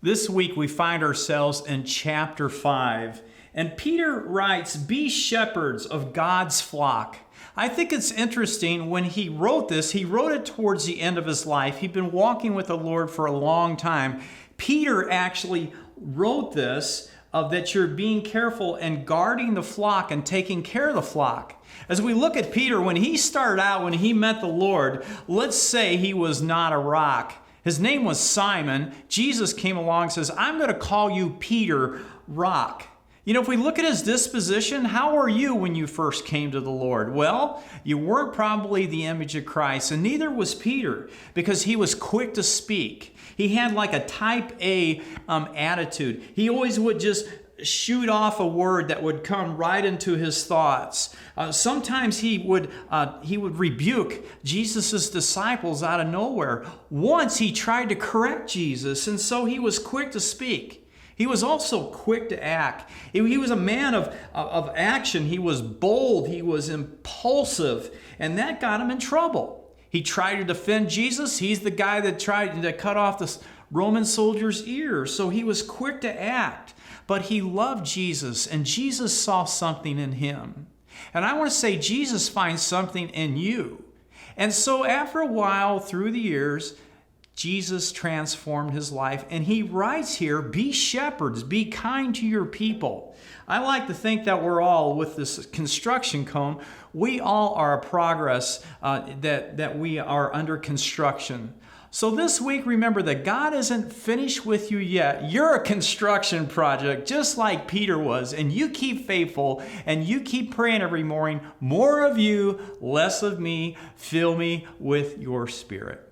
This week we find ourselves in chapter 5, and Peter writes, "Be shepherds of God's flock." I think it's interesting when he wrote this, he wrote it towards the end of his life. He'd been walking with the Lord for a long time. Peter actually wrote this, that you're being careful and guarding the flock and taking care of the flock. As we look at Peter, when he started out, when he met the Lord, let's say he was not a rock. His name was Simon. Jesus came along and says, "I'm going to call you Peter, rock." You know, if we look at his disposition, how were you when you first came to the Lord? Well, you weren't probably the image of Christ, and neither was Peter, because he was quick to speak. He had like a type A attitude. He always would just shoot off a word that would come right into his thoughts. Sometimes he would rebuke Jesus' disciples out of nowhere. Once he tried to correct Jesus, and so he was quick to speak. He was also quick to act. He was a man of action. He was bold. He was impulsive, and that got him in trouble. He tried to defend Jesus. He's the guy that tried to cut off the Roman soldier's ears. So he was quick to act. But he loved Jesus, and Jesus saw something in him. And I want to say Jesus finds something in you. And so after a while, through the years, Jesus transformed his life. And he writes here, be shepherds, be kind to your people. I like to think that we're all, with this construction cone, we all are a progress, that we are under construction. So this week, remember that God isn't finished with you yet. You're a construction project, just like Peter was. And you keep faithful, and you keep praying every morning, more of you, less of me. Fill me with your Spirit.